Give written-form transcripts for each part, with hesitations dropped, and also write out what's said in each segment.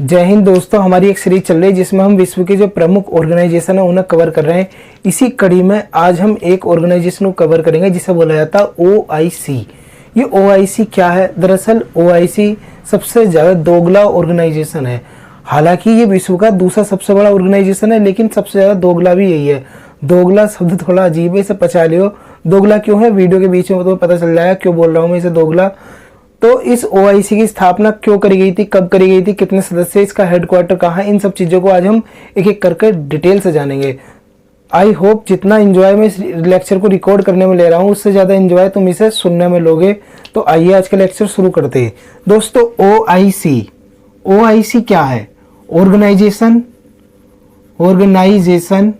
जय हिंद दोस्तों, हमारी एक सीरीज चल रही है जिसमें हम विश्व के जो प्रमुख ऑर्गेनाइजेशन है उन्हें कवर कर रहे हैं। इसी कड़ी में आज हम एक ऑर्गेनाइजेशन को कवर करेंगे जिसे बोला जाता है OIC। ये OIC क्या है? दरअसल OIC सबसे ज़्यादा दोगला ऑर्गेनाइजेशन है। हालांकि ये विश्व का दूसरा सबसे बड़ा ऑर्गेनाइजेशन है, लेकिन सबसे ज़्यादा दोगला भी यही है। दोगला शब्द थोड़ा अजीब है, इसे पचा लियो। दोगला क्यों है, वीडियो के बीच में तुम्हें पता चल जाएगा क्यों बोल रहा हूँ मैं इसे दोगला। तो इस OIC की स्थापना क्यों करी गई थी, कब करी गई थी, कितने सदस्य, इसका हेडक्वार्टर कहाँ है, इन सब चीज़ों को आज हम एक एक करके डिटेल से जानेंगे। आई होप जितना एंजॉय मैं इस लेक्चर को रिकॉर्ड करने में ले रहा हूँ उससे ज़्यादा एंजॉय तुम इसे सुनने में लोगे। तो आइए आज का लेक्चर शुरू करते हैं। दोस्तों OIC क्या है? Organisation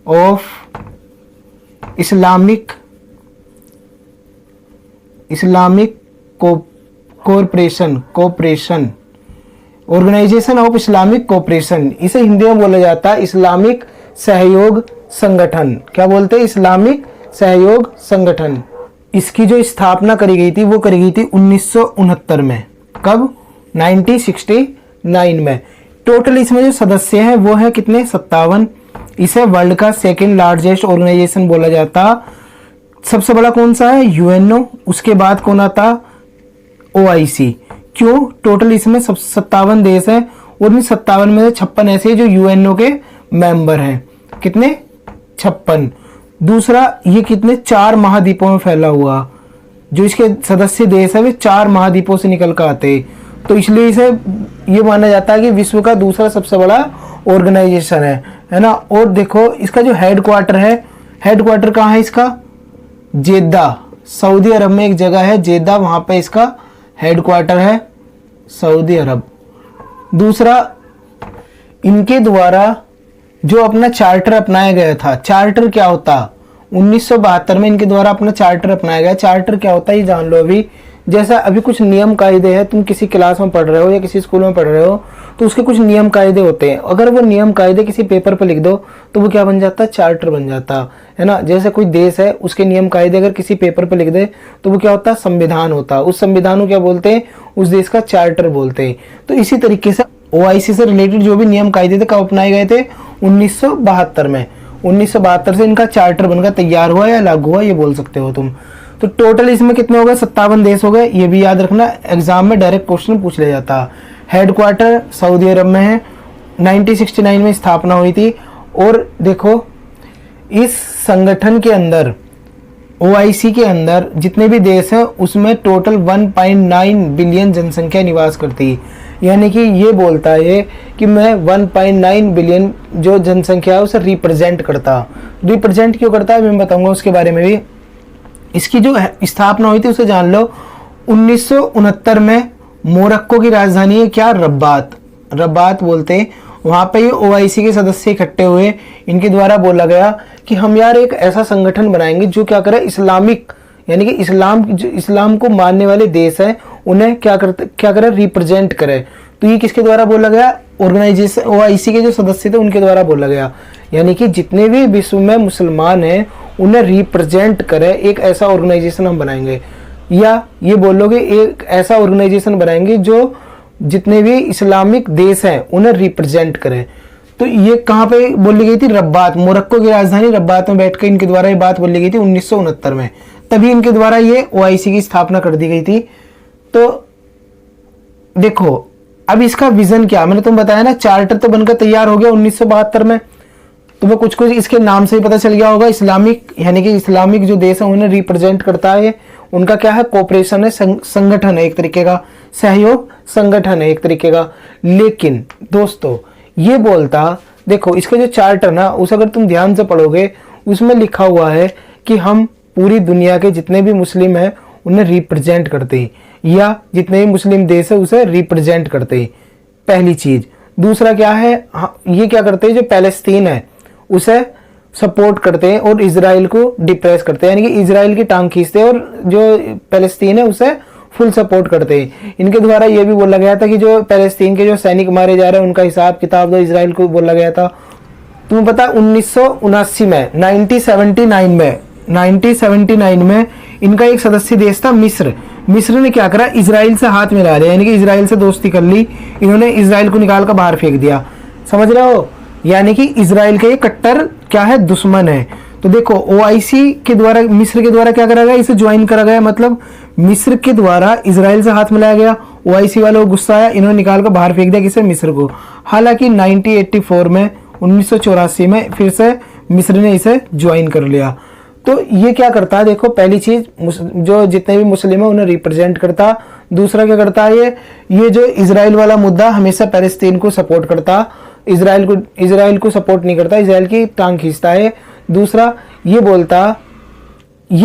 of Islamic cooperation organisation of Islamic cooperation, इसे हिंदी में बोला जाता है इस्लामिक सहयोग संगठन। क्या बोलते हैं? इस्लामिक सहयोग संगठन। इसकी जो स्थापना करी गई थी वो करी गई थी 1969 में। कब? 1969 में। टोटल इसमें जो सदस्य हैं वो है कितने? 57। इसे वर्ल्ड का सेकेंड लार्जेस्ट ऑर्गेनाइजेशन बोला जाता। सबसे बड़ा कौन सा है? UNO। उसके बाद कौन आता? OIC। क्यों? टोटल इसमें 57 देश हैं और इन 57 में से 56 ऐसे हैं जो UNO के मेंबर हैं। कितने? 56। दूसरा, ये कितने? 4 महाद्वीपों में फैला हुआ। जो इसके सदस्य देश है वे 4 महाद्वीपों से निकल कर आते, तो इसलिए इसे ये माना जाता है कि विश्व का दूसरा सबसे बड़ा ऑर्गेनाइजेशन है ना। और देखो इसका जो हेडक्वार्टर है, हेडक्वार्टर कहाँ है इसका? जेद्दा, सऊदी अरब में एक जगह है जेद्दा, वहां पे इसका हेडक्वार्टर है, सऊदी अरब। दूसरा, इनके द्वारा जो अपना चार्टर अपनाया गया था, चार्टर क्या होता? 1972 में इनके द्वारा अपना चार्टर अपनाया गया। चार्टर क्या होता है ये जान लो। अभी जैसा अभी कुछ नियम कायदे हैं, तुम किसी क्लास में पढ़ रहे हो या किसी स्कूल में पढ़ रहे हो तो उसके कुछ नियम कायदे होते हैं। अगर वो नियम कायदे किसी पेपर पर लिख दो तो वो क्या बन जाता है? चार्टर बन जाता है ना। जैसे कोई देश है उसके नियम कायदे अगर किसी पेपर पर लिख दे तो वो क्या होता है? संविधान होता है। उस संविधान को क्या बोलते हैं? उस देश का चार्टर बोलते हैं। तो इसी तरीके से OIC से रिलेटेड जो भी नियम कायदे थे कब अपनाए गए थे? 1972 में। 1972 से इनका चार्टर बनकर तैयार हुआ या लागू हुआ, ये बोल सकते हो तुम। तो टोटल इसमें कितने हो गए? 57 देश हो गए। ये भी याद रखना, एग्जाम में डायरेक्ट क्वेश्चन पूछ लिया जाता। हेडक्वार्टर सऊदी अरब में है। 1969 में स्थापना हुई थी। और देखो इस संगठन के अंदर, OIC के अंदर जितने भी देश हैं उसमें टोटल 1.9 बिलियन जनसंख्या निवास करती है। यानी कि ये बोलता है कि मैं 1.9 बिलियन जो जनसंख्या है उसे रिप्रेजेंट करता। रिप्रेजेंट क्यों करता है मैं बताऊंगा उसके बारे में भी। इसकी जो स्थापना हुई थी उसे जान लो। 1969 में मोरक्को की राजधानी है क्या? रब्बात बोलते हैं। वहां पे ये OIC के सदस्य इकट्ठे हुए। इनके द्वारा बोला गया कि हम यार एक ऐसा संगठन बनाएंगे जो क्या करे? इस्लामिक, यानी कि इस्लाम को मानने वाले देश हैं उन्हें क्या करे? रिप्रेजेंट करे। तो ये किसके द्वारा बोला गया? ऑर्गेनाइजेशन OIC के जो सदस्य थे उनके द्वारा बोला गया। यानी कि जितने भी विश्व में मुसलमान हैं उन्हें रिप्रेजेंट करे एक ऐसा ऑर्गेनाइजेशन हम बनाएंगे। या ये बोलोगे एक ऐसा ऑर्गेनाइजेशन बनाएंगे जो जितने भी इस्लामिक देश हैं उन्हें रिप्रेजेंट करे। तो ये कहाँ पे बोली गई थी? रब्बात, मोरक्को की राजधानी रब्बात में बैठकर इनके द्वारा ये बात बोली गई थी 1969 में। तभी इनके द्वारा ये OIC की स्थापना कर दी गई थी। तो देखो अब इसका विजन क्या, मैंने तुम बताया ना, चार्टर तो बनकर तैयार हो गया 1972 में। तुम्हें कुछ इसके नाम से ही पता चल गया होगा। इस्लामिक, यानी कि इस्लामिक जो देश है उन्हें रिप्रेजेंट करता है। उनका क्या है? कोऑपरेशन है, संगठन है एक तरीके का, सहयोग संगठन है एक तरीके का। लेकिन दोस्तों ये बोलता, देखो इसका जो चार्टर ना उसे अगर तुम ध्यान से पढ़ोगे उसमें लिखा हुआ है कि हम पूरी दुनिया के जितने भी मुस्लिम हैं उन्हें रिप्रेजेंट करते हैं, या जितने भी मुस्लिम देश है उसे रिप्रेजेंट करते हैं, पहली चीज। दूसरा क्या है? ये क्या करते हैं? जो पैलेस्तीन है उसे सपोर्ट करते हैं और इजराइल को डिप्रेस करते हैं, यानी कि इजराइल की टांग खींचते हैं, और जो पैलेस्तीन है उसे फुल सपोर्ट करते हैं। इनके द्वारा यह भी बोला गया था कि जो पैलेस्तीन के जो सैनिक मारे जा रहे हैं उनका हिसाब किताब दो, इजराइल को बोला गया था। तुम्हें पता 1979 में 1979 में इनका एक सदस्य देश था मिस्र। मिस्र ने क्या करा, इजराइल से हाथ मिला लिया, यानी कि इजराइल से दोस्ती कर ली, इन्होंने इजराइल को निकाल कर बाहर फेंक दिया। समझ रहे हो, यानी कि इजराइल का ये कट्टर क्या है, दुश्मन है। तो देखो ओआईसी के द्वारा मिस्र के द्वारा क्या करा गया, इसे ज्वाइन करा गया, मतलब मिस्र के द्वारा इजराइल से हाथ मिलाया गया। ओआईसी वालों को गुस्सा आया, इन्होंने निकाल कर बाहर फेंक दिया, किसे, मिस्र को। हालांकि 1984 में 1984 में फिर से मिस्र ने इसे ज्वाइन कर लिया। तो ये क्या करता है, देखो पहली चीज जो जितने भी मुस्लिम है उन्हें रिप्रेजेंट करता। दूसरा क्या करता है, ये जो इजराइल वाला मुद्दा हमेशा पैलेस्तीन को सपोर्ट करता, इजराइल को सपोर्ट नहीं करता, इजराइल की टांग खींचता है। दूसरा ये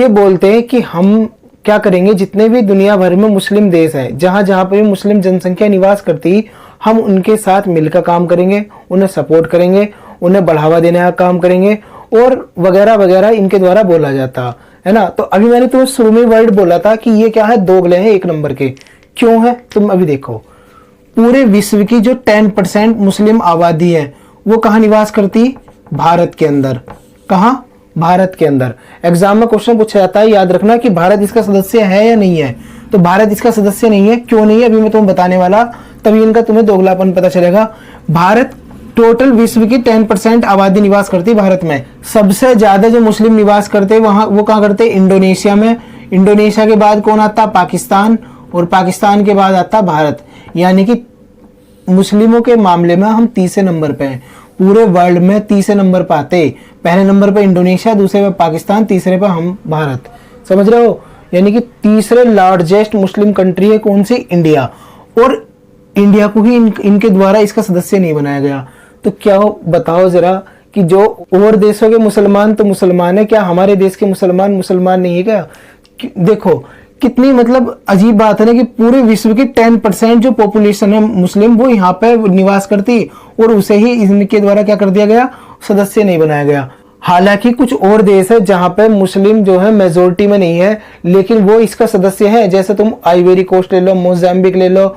बोलते हैं कि हम क्या करेंगे, जितने भी दुनिया भर में मुस्लिम देश हैं, जहां जहां पर भी मुस्लिम जनसंख्या निवास करती, हम उनके साथ मिलकर काम करेंगे, उन्हें सपोर्ट करेंगे, उन्हें बढ़ावा देने का काम करेंगे और वगैरह वगैरह इनके द्वारा बोला जाता है ना। तो अभी मैंने तुम्हें शुरू में वर्ड बोला था कि ये क्या है, दोगले हैं एक नंबर के। क्यों है, तुम अभी देखो, पूरे विश्व की जो 10% मुस्लिम आबादी है वो कहाँ निवास करती, भारत के अंदर। कहाँ, भारत के अंदर। एग्जाम में क्वेश्चन पूछा जाता है, याद रखना कि भारत इसका सदस्य है या नहीं है। तो भारत इसका सदस्य नहीं है, क्यों नहीं है अभी मैं तुम्हें बताने वाला, तभी इनका तुम्हें दोगलापन पता चलेगा। भारत टोटल विश्व की 10% आबादी निवास करती है भारत में। सबसे ज्यादा जो मुस्लिम निवास करते हैं वहां, वो कहाँ करते हैं, इंडोनेशिया में। इंडोनेशिया के बाद कौन आता, पाकिस्तान, और पाकिस्तान के बाद आता भारत। यानी कि मुस्लिमों के मामले में हम तीसरे नंबर पे हैं, पूरे वर्ल्ड में तीसरे नंबर पर आते। पहले नंबर पे इंडोनेशिया, दूसरे पे पाकिस्तान, तीसरे पे हम भारत। समझ रहे हो, यानी कि तीसरे लार्जेस्ट मुस्लिम कंट्री है कौन सी, इंडिया। और इंडिया को ही इनके द्वारा इसका सदस्य नहीं बनाया गया। तो क्या हो, बताओ जरा कि जो और देशों के मुसलमान तो मुसलमान है, क्या हमारे देश के मुसलमान मुसलमान नहीं है क्या। देखो कितनी मतलब अजीब बात है ना कि पूरे विश्व की 10% जो पॉपुलेशन है मुस्लिम वो यहाँ पे निवास करती, और उसे ही इनके द्वारा क्या कर दिया गया, सदस्य नहीं बनाया गया। हालांकि कुछ और देश है जहां पे मुस्लिम जो है मेजोरिटी में नहीं है, लेकिन वो इसका सदस्य है। जैसे तुम आइवरी कोस्ट ले लो, मोजाम्बिक ले लो,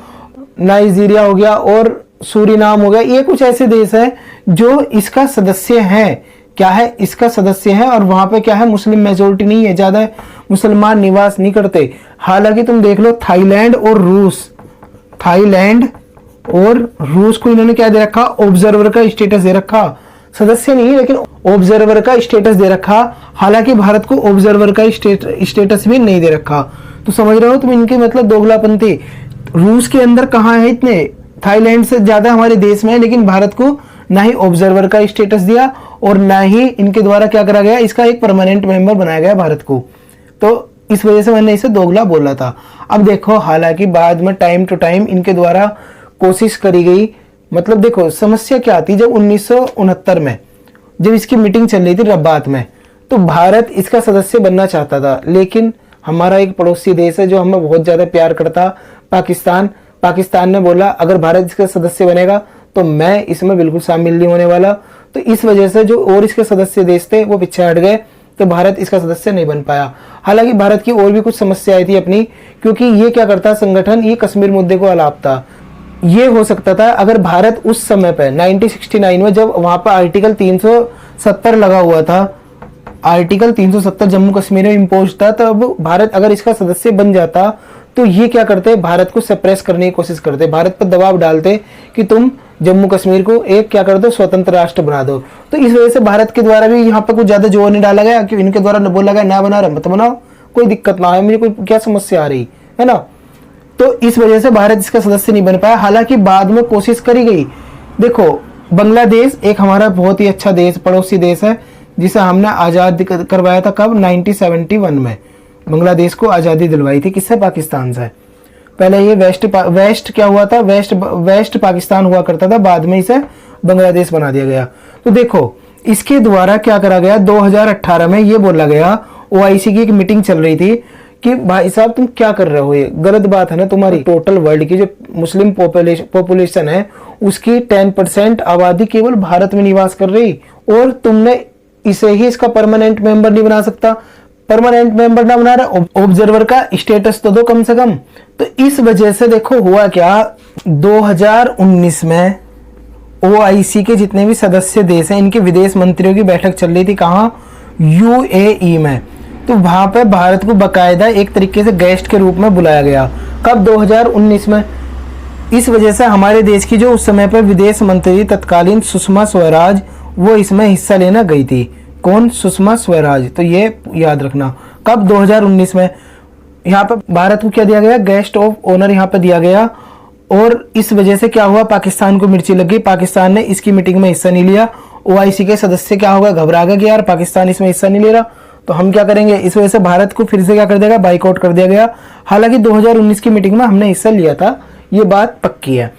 नाइजीरिया हो गया और सूरीनाम हो गया। ये कुछ ऐसे देश है जो इसका सदस्य है। क्या है, इसका सदस्य है, और वहां पे क्या है, मुस्लिम मेजोरिटी नहीं है, ज्यादा मुसलमान निवास नहीं करते। हालांकि तुम देख लो थाईलैंड और रूस, थाईलैंड और रूस को इन्होंने क्या दे रखा, ऑब्जर्वर का स्टेटस दे रखा। सदस्य नहीं है लेकिन ऑब्जर्वर का स्टेटस दे रखा। हालांकि भारत को ऑब्जर्वर का स्टेटस भी नहीं दे रखा। तो समझ रहे हो तुम इनके मतलब दोगलापंथी। रूस के अंदर कहाँ है इतने, थाईलैंड से ज्यादा हमारे देश में है, लेकिन भारत को ना ही ऑब्जर्वर का स्टेटस दिया और ना ही इनके द्वारा क्या करा गया, इसका एक परमानेंट मेंबर बनाया गया भारत को। तो इस वजह से मैंने इसे दोगला बोला था। अब देखो हालांकि बाद में टाइम टू टाइम इनके द्वारा कोशिश करी गई। मतलब देखो समस्या क्या आती, जब 1969 में जब इसकी मीटिंग चल रही थी रब्बात में, तो भारत इसका सदस्य बनना चाहता था, लेकिन हमारा एक पड़ोसी देश है जो हमें बहुत ज्यादा प्यार करता, पाकिस्तान ने बोला अगर भारत इसका सदस्य बनेगा तो मैं इसमें बिल्कुल शामिल नहीं होने वाला। तो इस वजह से जो और इसके सदस्य देश थे वो पीछे हट गए, तो भारत इसका सदस्य नहीं बन पाया। हालांकि भारत की और भी कुछ समस्याएं थी अपनी, क्योंकि ये क्या करता संगठन, ये कश्मीर मुद्दे को अलापता। ये हो सकता था अगर भारत उस समय पे 1969 में जब वहां पर आर्टिकल 370 लगा हुआ था, आर्टिकल 370 जम्मू कश्मीर में इम्पोज था, तब भारत अगर इसका सदस्य बन जाता तो ये क्या करते, भारत को सप्रेस करने की कोशिश करते, भारत पर दबाव डालते कि तुम जम्मू कश्मीर को एक क्या कर दो, स्वतंत्र राष्ट्र बना दो। तो इस वजह से भारत के द्वारा भी यहाँ पर कुछ ज्यादा जोर नहीं डाला गया कि इनके द्वारा बोला गया ना बना रहे मत बनाओ, कोई दिक्कत ना है, मुझे कोई क्या समस्या आ रही है ना। तो इस वजह से भारत इसका सदस्य नहीं बन पाया। हालांकि बाद में कोशिश करी गई। देखो बांग्लादेश एक हमारा बहुत ही अच्छा देश, पड़ोसी देश है, जिसे हमने आजाद करवाया था कब, 1971 में बांग्लादेश को आजादी दिलवाई थी। किससे, पाकिस्तान से। पहले ये वेस्ट क्या हुआ था, वेस्ट पाकिस्तान हुआ करता था, बाद में इसे बांग्लादेश बना दिया गया। तो देखो इसके द्वारा क्या करा गया, 2018 में ये बोला गया, ओआईसी की एक मीटिंग चल रही थी कि भाई साहब तुम क्या कर रहे हो, ये गलत बात है ना तुम्हारी। टोटल वर्ल्ड की जो मुस्लिम पॉपुलेशन है उसकी 10% आबादी केवल भारत में निवास कर रही, और तुमने इसे ही इसका परमानेंट मेंबर नहीं बना सकता। परमानेंट मेंबर ना बना रहा, ऑब्जर्वर का स्टेटस तो दो कम से कम। तो इस वजह से देखो हुआ क्या, 2019 में ओआईसी के जितने भी सदस्य देश हैं इनके विदेश मंत्रियों की बैठक चल रही थी, कहाँ, यूएई में। तो वहां पे भारत को बकायदा एक तरीके से गेस्ट के रूप में बुलाया गया। कब? 2019 में। इस वजह से हमारे देश की जो उस समय पर विदेश मंत्री तत्कालीन सुषमा स्वराज, वो इसमें हिस्सा लेना गई थी। कौन? सुषमा स्वराज। तो ये याद रखना। कब? 2019 में। यहाँ पे भारत को क्या दिया गया? गेस्ट ऑफ ऑनर यहाँ पे दिया गया। और इस वजह से क्या हुआ? पाकिस्तान को मिर्ची लग गई। पाकिस्तान ने इसकी मीटिंग में हिस्सा नहीं लिया। ओआईसी के सदस्य क्या होगा? घबरा गए कि यार पाकिस्तान इसमें हिस्सा नहीं ले रहा, तो हम क्या करेंगे। इस वजह से भारत को फिर से क्या कर देगा? बाइकआउट कर दिया गया। हालांकि 2019 की मीटिंग में हमने हिस्सा लिया था, ये बात पक्की है।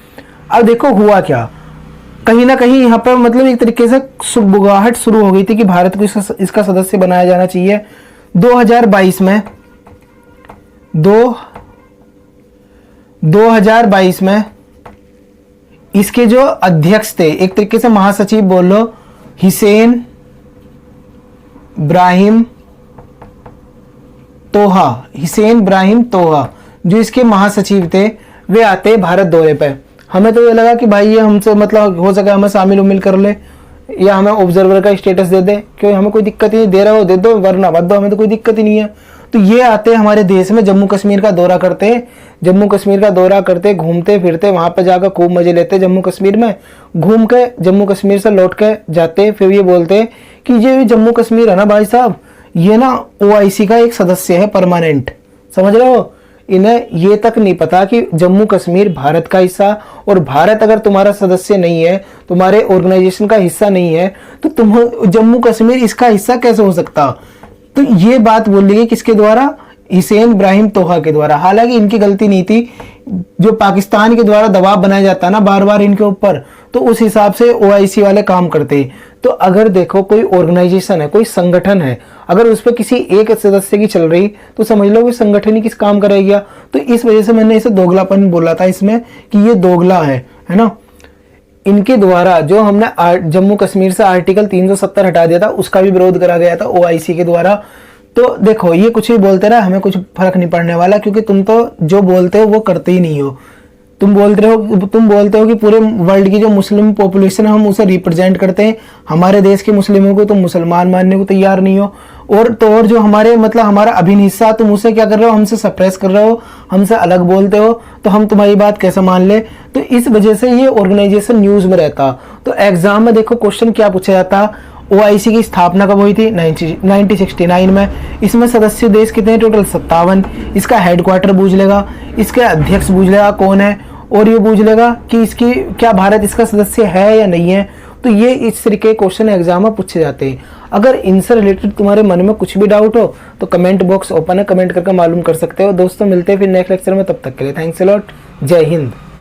अब देखो हुआ क्या, कहीं ना कहीं यहाँ पर मतलब एक तरीके से सुगबुगाहट शुरू हो गई थी कि भारत को इसका सदस्य बनाया जाना चाहिए। 2022 में इसके जो अध्यक्ष थे, एक तरीके से महासचिव बोल लो, हिसेन इब्राहिम तोहा जो इसके महासचिव थे, वे आते भारत दौरे पे। हमें तो ये लगा कि भाई ये हमसे मतलब हो सके हमें शामिल उमिल कर ले या हमें ऑब्जर्वर का स्टेटस दे दे, क्योंकि हमें कोई दिक्कत ही नहीं, दे रहा हो दे दो, वरना मत दो, हमें तो कोई दिक्कत ही नहीं है। तो ये आते हमारे देश में, जम्मू कश्मीर का दौरा करते, घूमते फिरते, वहां पे जाकर खूब मजे लेते। जम्मू कश्मीर में घूम के जम्मू कश्मीर से लौट के जाते, फिर ये बोलते कि ये जम्मू कश्मीर है ना भाई साहब, ये ना ओआईसी का एक सदस्य है परमानेंट। समझ रहे हो? इन्हें ये तक नहीं पता कि जम्मू कश्मीर भारत का हिस्सा, और भारत अगर तुम्हारा सदस्य नहीं है, तुम्हारे ऑर्गेनाइजेशन का हिस्सा नहीं है, तो तुम जम्मू कश्मीर इसका हिस्सा कैसे हो सकता। तो ये बात बोली गई किसके द्वारा? हिसेन इब्राहिम तोहा के द्वारा। हालांकि इनकी गलती नहीं थी, जो पाकिस्तान के द्वारा दबाव बनाया जाता है ना बार बार इनके ऊपर, तो उस हिसाब से ओआईसी वाले काम करते। तो अगर देखो कोई ऑर्गेनाइजेशन है, कोई संगठन है, अगर उस पर किसी एक सदस्य की चल रही, तो समझ लो कि संगठन ही किस काम करेगा। तो इस वजह से मैंने इसे दोगलापन बोला था इसमें कि ये दोगला है ना। इनके द्वारा जो हमने जम्मू कश्मीर से आर्टिकल 370 हटा दिया था, उसका भी विरोध करा गया था ओआईसी के द्वारा। तो देखो ये कुछ भी बोलते रहे, हमें कुछ फर्क नहीं पड़ने वाला, क्योंकि तुम तो जो बोलते हो वो करते ही नहीं हो। तुम बोलते हो कि पूरे वर्ल्ड की जो मुस्लिम पॉपुलेशन है हम उसे रिप्रेजेंट करते हैं, हमारे देश के मुस्लिमों को तुम मुसलमान मानने को तैयार नहीं हो। और जो हमारे मतलब हमारा अभिन्न हिस्सा, तुम उसे क्या कर रहे हो? हमसे सप्रेस कर रहे हो, हमसे अलग बोलते हो, तो हम तुम्हारी बात कैसे मान ले। तो इस वजह से ये ऑर्गेनाइजेशन न्यूज में रहता। तो एग्जाम में देखो क्वेश्चन क्या पूछा जाता, ओआईसी की स्थापना कब हुई थी? 1969 में। इसमें सदस्य देश कितने? टोटल 57। इसका हेडक्वार्टर पूछ लेगा, इसके अध्यक्ष पूछ लेगा कौन है, और ये पूछ लेगा कि इसकी क्या भारत इसका सदस्य है या नहीं है। तो ये इस तरीके के क्वेश्चन एग्जाम में पूछे जाते हैं। अगर इनसे रिलेटेड तुम्हारे मन में कुछ भी डाउट हो तो कमेंट बॉक्स ओपन है, कमेंट करके मालूम कर सकते हो। दोस्तों मिलते हैं फिर नेक्स्ट लेक्चर में, तब तक के लिए थैंक्स अ लॉट। जय हिंद।